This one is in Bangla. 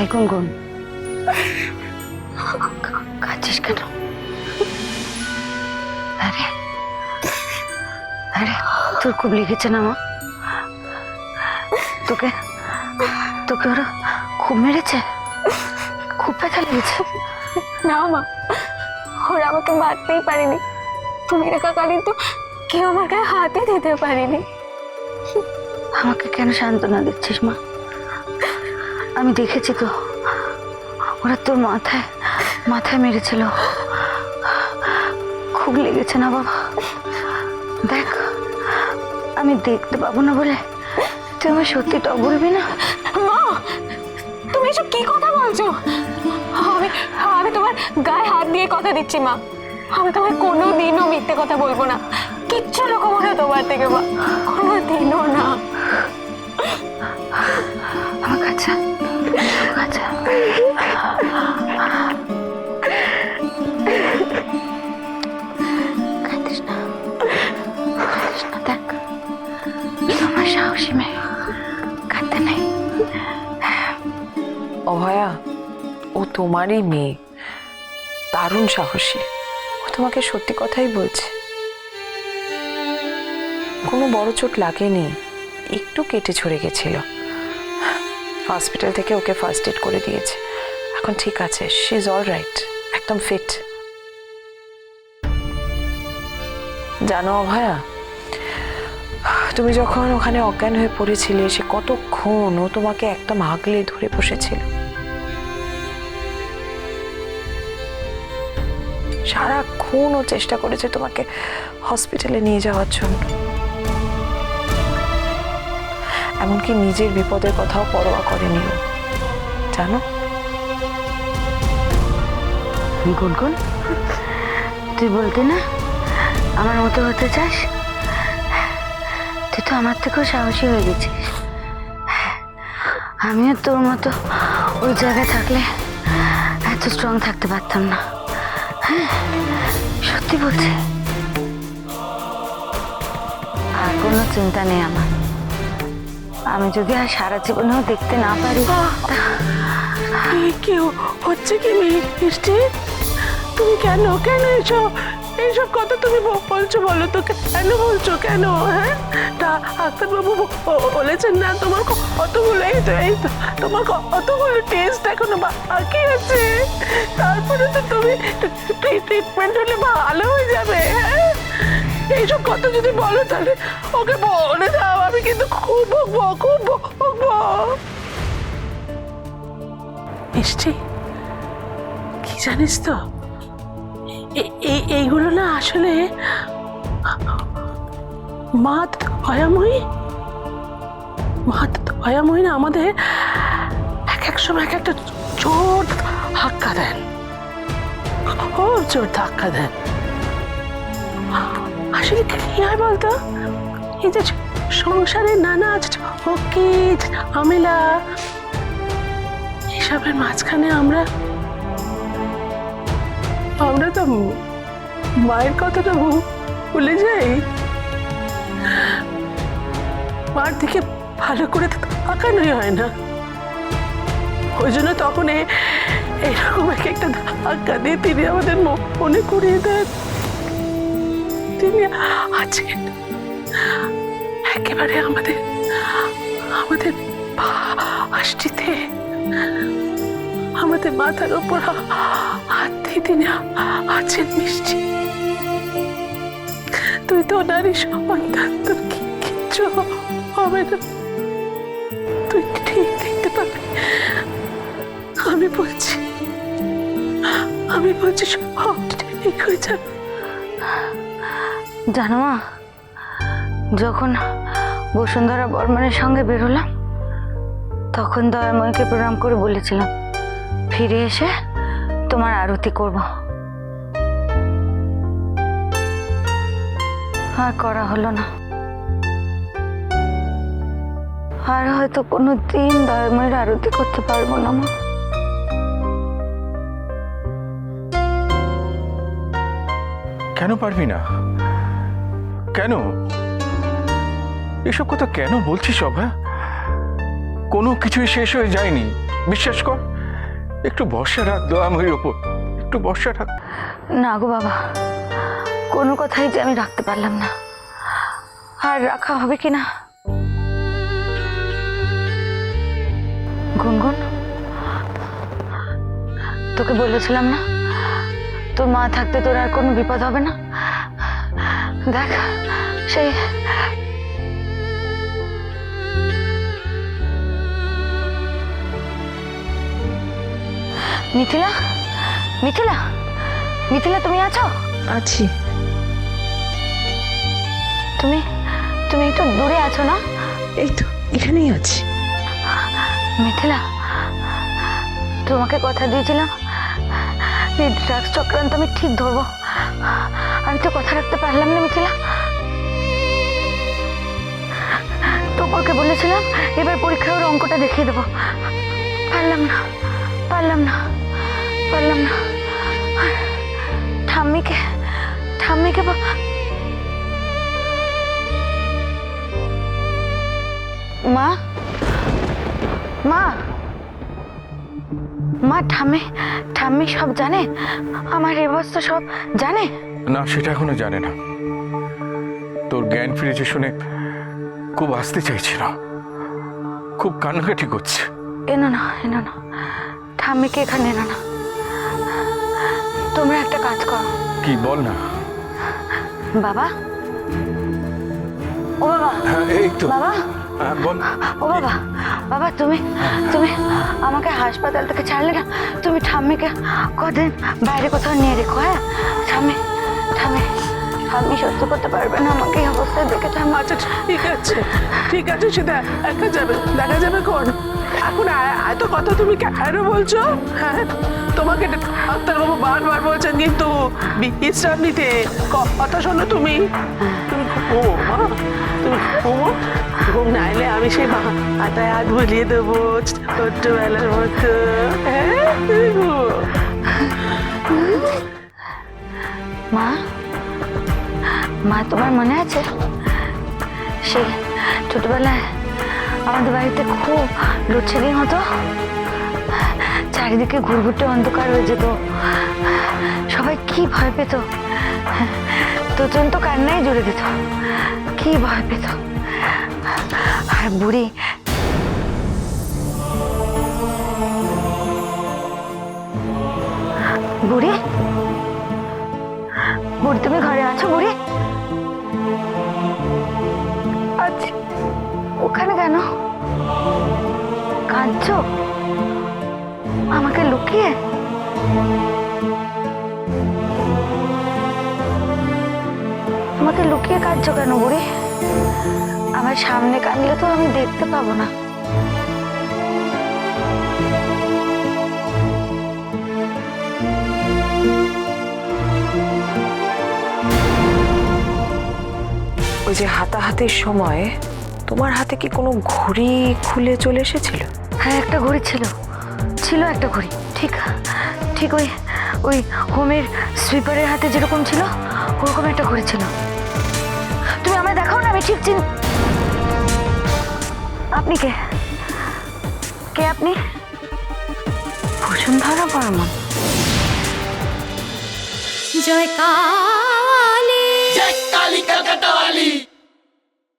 এই গুনগুন, কাঁদছিস কেন? আরে আরে তোর খুব লেগেছে না মা? তোকে তোকে ওরা খুব মেরেছে? খুব ব্যথা লেগেছে? না মা, ওরা আমাকে মারতেই পারেনি। তুমি থাকাকালীন তো কেউ আমার গায়ে হাতই দিতে পারেনি। আমাকে কেন সান্ত্বনা দিচ্ছিস মা? আমি দেখেছি তো, ওরা তোর মাথায় মাথায় মেরেছিল। খুব লেগেছে না বাবা? দেখ, আমি দেখতে পাবো না বলে তুই আমার সত্যিটা বলবি না? মা, তুমি এসব কি কথা বলছো? আমি আমি তোমার গায়ে হাত দিয়ে কথা দিচ্ছি মা। আমি তোমায় কোনোদিনও মিথ্যে কথা বলবো না। কিচ্ছু লুকোবো না তোমার থেকে মা, কোনোদিনও না। আমার কাছে কাছে কাঁদিস না, কাঁদিস না। দেখ, আমার সাহসী মেয়ে, কাঁদতে নেই। অভয়া, ও তোমারই মেয়ে, দারুণ সাহসী। ও তোমাকে সত্যি কথাই বলছে। কোনো বড় চোট লাগেনি, একটু কেটে ছড়ে গেছিল। হসপিটাল থেকে ওকে ফার্স্ট এড করে দিয়েছে, এখন ঠিক আছে। শি ইজ অল রাইট, একদম ফিট। জানো অভয়া, তুমি যখন ওখানে অজ্ঞান হয়ে পড়েছিলে, সে কতক্ষণ ও তোমাকে একদম আগলে ধরে বসেছিল। সারাক্ষণ ও চেষ্টা করেছে তোমাকে হসপিটালে নিয়ে যাওয়ার জন্য। এমনকি নিজের বিপদের কথাও পরোয়া করেনি ও, জানো? গুনগুন, তুই বলতি না আমার মতো হতে চাস? তুই তো আমার থেকেও সাহসী হয়ে গেছিস। আমিও তোর মতো ওই জায়গায় থাকলে এত স্ট্রং থাকতে পারতাম না। হ্যাঁ, সত্যি বলছি। আর কোনো চিন্তা নেই আমার। আমি যদি আর সারা জীবনেও দেখতে না পারি। কি হচ্ছে কি মিষ্টি? তুমি কেন কেন এইসব এইসব কথা তুমি বলছো? বলো তো, কেন বলছো? কেন? হ্যাঁ, ডাক্তারবাবু বলেছেন না তোমার কতগুলো এই তো তোমার কতগুলো টেস্ট এখনো বাকি আছে, তারপরে তো তুমি ট্রিটমেন্ট হলে ভালো হয়ে যাবে। হ্যাঁ, এইসব কথা যদি বলো তাহলে ওকে বলে দাও, আমি কিন্তু খুব বকবো। মিষ্টি, কি জানিস তো, এইগুলো না আসলে মা দয়াময়ী না আমাদের এক সময় এক একটা জোর ধাক্কা দেন, খুব জোর ধাক্কা দেন। আসলে কি হয় বলতো, এই যে সংসারের নানা ঝক্কি ঝামেলা, এসবের মাঝখানে আমরা তো মায়ের কথাটা ভুলে যাই। মার দিকে ভালো করে তাকানোই হয় না। ওই জন্য তখন এইরকম একটা ধাক্কা দিয়ে তিনি আমাদের মনে করিয়ে দেন তিনি আছেন একেবারে আমাদের আষ্টিতে, আমাদের মাথার উপর হাত দিয়ে তিনি আছেন। মিষ্টি, তুই তো নারী সন্তান, তোর কিচ্ছু হবে না, তুই ঠিক দেখতে পাবি। আমি বলছি সব ঠিক হয়ে যাবে। জানো মা, যখন বসুন্ধরা বর্মনের সঙ্গে বেরোলাম তখন দয়াময়কে প্রণাম করে বলেছিলাম ফিরে এসে তোমার আরতি করব। আর করা হলো না। আর হয়তো কোনোদিন দয়াময়ের আরতি করতে পারবো না মা। কেন পারবি না? কেন এসব কথা কেন বলছিস অভয়া? কোনো কিছুই শেষ হয়ে যায়নি, বিশ্বাস কর। একটু ভরসা রাখ দয়াময়ীর ওপর, একটু ভরসা রাখ। না গো বাবা, কোনো কথাই যে আমি রাখতে পারলাম না, আর রাখা হবে কি না। গুনগুন, তোকে বলেছিলাম না তোর মা থাকতে তোর আর কোনো বিপদ হবে না। দেখ সেই মিথিলা, মিথিলা, মিথিলা তুমি আছো? আছি। তুমি তুমি একটু দূরে আছো না? এই তো এখানেই আছি। মিথিলা, তোমাকে কথা দিয়েছিলাম এই ড্রাগস চক্রান্ত আমি ঠিক ধরবো, আমি তো কথা রাখতে পারলাম না মিথিলা। তোপরকে বলেছিলাম এবার পরীক্ষায় ওর অঙ্কটা দেখিয়ে দেবো, পারলাম না, পারলাম না, পারলাম না। ঠাম্মিকে ঠাম্মিকে মা, মা, মা, ঠাম্মি ঠাম্মি সব জানে, আমার এই অবস্থা সব জানে? না, সেটা এখনো জানে না। তোর জ্ঞান ফিরেছে শুনে খুব আসতে চাইছিল, খুব কান্নাকাটি করছে। এনো না, এনো না, ঠাম্মিকে এখানে এনো না। তোমরা একটা কাজ করো। কি বল না। বাবা, ও বাবা, হ্যাঁ এই তো। বাবা, হ্যাঁ বল। ও বাবা, বাবা তুমি তুমি আমাকে হাসপাতাল থেকে ছাড়লে না, তুমি ঠাম্মিকে কদিন বাইরে কোথাও নিয়ে রেখো। হ্যাঁ ঠাম্মি, ঠাম্মি, ঠাম্মি সহ্য করতে পারবে না আমাকে এই অবস্থায় দেখে। ঠাম্মি আচ্ছা ঠিক আছে, ঠিক আছে, সেটা দেখা যাবে, দেখা যাবে কোন। এখন এত কথা তুমি কেন বলছো? হ্যাঁ, তোমাকে ডাক্তারবাবু বারবার বলছেন কিন্তু বিশ্রাম নিতে। কথা শোনো, তুমি তুমি ঘুমো মা, তুমি ঘুমো। ঘুম না এলে আমি সেই মাথায় হাত বুলিয়ে দেবো ছোট্টবেলার মতো। হ্যাঁ তুমি ঘুমো। মা, মা তোমার মনে আছে সেই ছোটবেলায় আমাদের বাড়িতে খুব লোডশেডিং হতো, চারিদিকে ঘুরঘুরটে অন্ধকার হয়ে যেত, সবাই কি ভয় পেত, তোচন তো কান্নাই জুড়ে দিত, কি ভয় পেত। আর বুড়ি বুড়ি বুড়ি তুমি ঘরে আছো? বুড়ি আজ ওখানে কেন কাঁদছো আমাকে লুকিয়ে? আমাকে লুকিয়ে কাঁদছো কেন বুড়ি? আমার সামনে কাঁদলে তো আমি দেখতে পাবো না। ওই যে হাতাহাতির সময় তোমার হাতে কি কোনো ঘড়ি খুলে চলে এসেছিল? হ্যাঁ একটা ঘড়ি ছিল, ছিল একটা ঘড়ি, ঠিক ঠিক ওই ওই হোমের সুইপারের হাতে যেরকম ছিল ওরকম একটা ঘড়ি ছিল। তুমি আমায় দেখাও না, আমি ঠিক আপনি কে? কে আপনি? বসুন্ধরা বর্মন। জয় কালী, জয় কালী কলকাতা वाली।